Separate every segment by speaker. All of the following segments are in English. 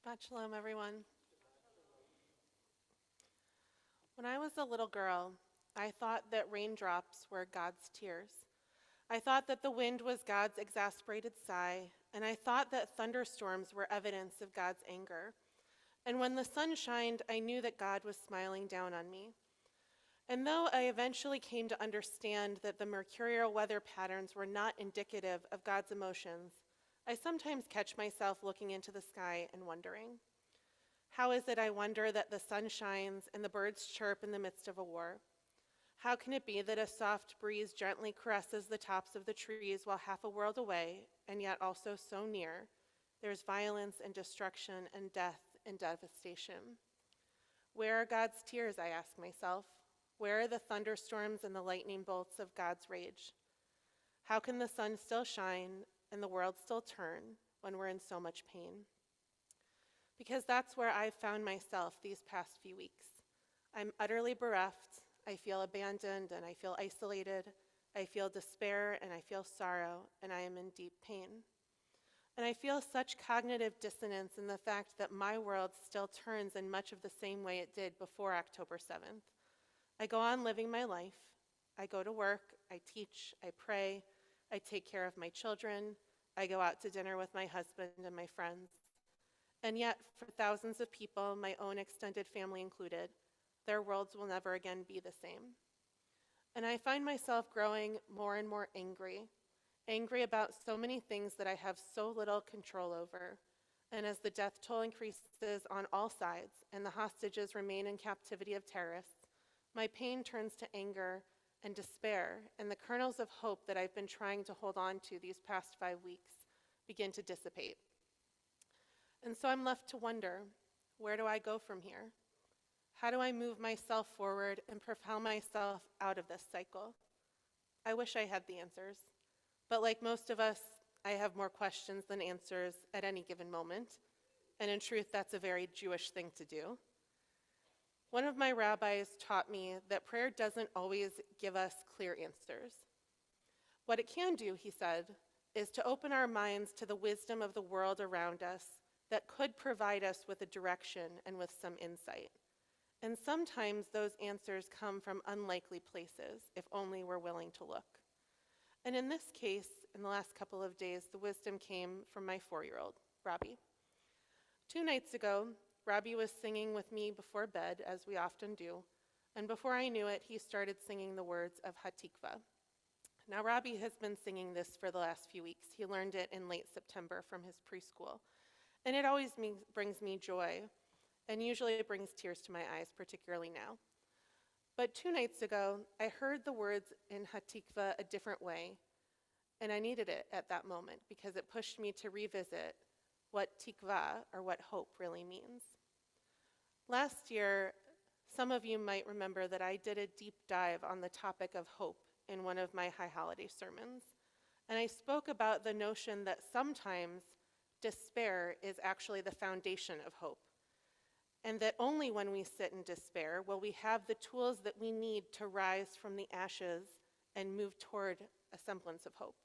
Speaker 1: Shabbat shalom, everyone. When I was a little girl, I thought that raindrops were God's tears. I thought that the wind was God's exasperated sigh, and I thought that thunderstorms were evidence of God's anger. And when the sun shined, I knew that God was smiling down on me. And though I eventually came to understand that the mercurial weather patterns were not indicative of God's emotions, I sometimes catch myself looking into the sky and wondering, how is it, I wonder, that the sun shines and the birds chirp in the midst of a war? How can it be that a soft breeze gently caresses the tops of the trees while half a world away, and yet also so near, there's violence and destruction and death and devastation? Where are God's tears, I ask myself? Where are the thunderstorms and the lightning bolts of God's rage? How can the sun still shine and the world still turn when we're in so much pain? Because that's where I've found myself these past few weeks. I'm utterly bereft, I feel abandoned, and I feel isolated. I feel despair, and I feel sorrow, and I am in deep pain. And I feel such cognitive dissonance in the fact that my world still turns in much of the same way it did before October 7th. I go on living my life. I go to work, I teach, I pray, I take care of my children, I go out to dinner with my husband and my friends. And yet, for thousands of people, my own extended family included, their worlds will never again be the same. And I find myself growing more and more angry about so many things that I have so little control over. And as the death toll increases on all sides and the hostages remain in captivity of terrorists, my pain turns to anger and despair, and the kernels of hope that I've been trying to hold on to these past 5 weeks begin to dissipate. And so I'm left to wonder, where do I go from here? How do I move myself forward and propel myself out of this cycle? I wish I had the answers, but like most of us, I have more questions than answers at any given moment, and in truth, that's a very Jewish thing to do. One of my rabbis taught me that prayer doesn't always give us clear answers. What it can do, he said, is to open our minds to the wisdom of the world around us that could provide us with a direction and with some insight. And sometimes those answers come from unlikely places, if only we're willing to look. And in this case, in the last couple of days, the wisdom came from my 4-year-old, Rabbi. 2 nights ago, Rabbi was singing with me before bed, as we often do, and before I knew it, he started singing the words of Hatikva. Now, Rabbi has been singing this for the last few weeks. He learned it in late September from his preschool. And it always brings me joy, and usually it brings tears to my eyes, particularly now. But 2 nights ago, I heard the words in Hatikva a different way, and I needed it at that moment because it pushed me to revisit what tikva, or what hope, really means. Last year, some of you might remember that I did a deep dive on the topic of hope in one of my high holiday sermons, and I spoke about the notion that sometimes despair is actually the foundation of hope, and that only when we sit in despair will we have the tools that we need to rise from the ashes and move toward a semblance of hope.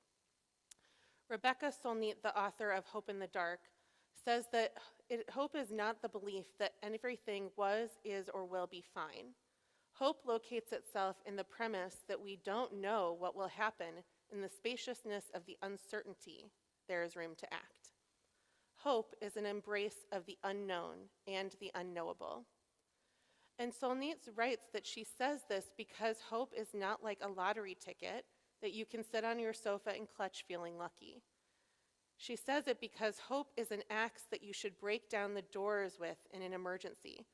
Speaker 1: Rebecca Solnit, the author of Hope in the Dark, says that hope is not the belief that everything was, is, or will be fine. Hope locates itself in the premise that we don't know what will happen. In the spaciousness of the uncertainty, there is room to act. Hope is an embrace of the unknown and the unknowable. And Solnit writes that she says this because hope is not like a lottery ticket that you can sit on your sofa and clutch feeling lucky. She says it because hope is an axe that you should break down the doors with in an emergency,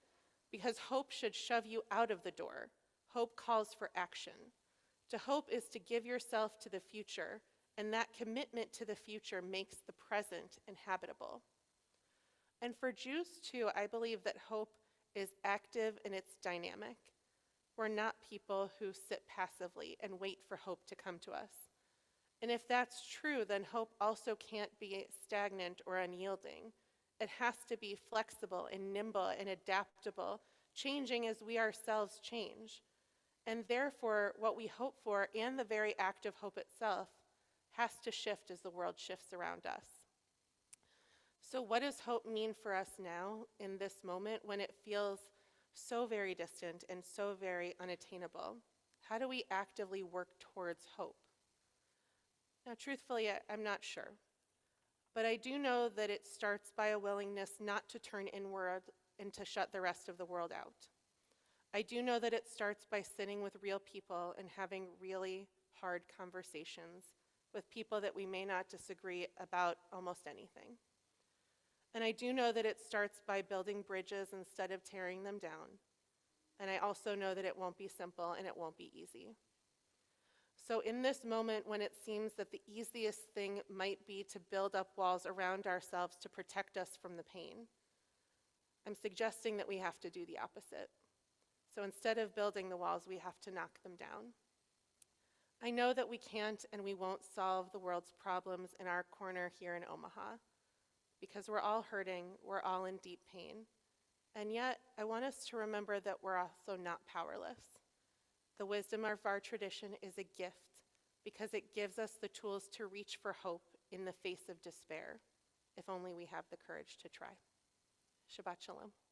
Speaker 1: because hope should shove you out of the door. Hope calls for action. To hope is to give yourself to the future, and that commitment to the future makes the present inhabitable. And for Jews too, I believe that hope is active and it's dynamic. We're not people who sit passively and wait for hope to come to us. And if that's true, then hope also can't be stagnant or unyielding. It has to be flexible and nimble and adaptable, changing as we ourselves change. And therefore, what we hope for and the very act of hope itself has to shift as the world shifts around us. So, what does hope mean for us now in this moment when it feels so very distant and so very unattainable? How do we actively work towards hope? Now, truthfully, I'm not sure. But I do know that it starts by a willingness not to turn inward and to shut the rest of the world out. I do know that it starts by sitting with real people and having really hard conversations with people that we may not disagree about almost anything. And I do know that it starts by building bridges instead of tearing them down. And I also know that it won't be simple and it won't be easy. So in this moment when it seems that the easiest thing might be to build up walls around ourselves to protect us from the pain, I'm suggesting that we have to do the opposite. So instead of building the walls, we have to knock them down. I know that we can't and we won't solve the world's problems in our corner here in Omaha, because we're all hurting, we're all in deep pain. And yet, I want us to remember that we're also not powerless. The wisdom of our tradition is a gift because it gives us the tools to reach for hope in the face of despair, if only we have the courage to try. Shabbat Shalom.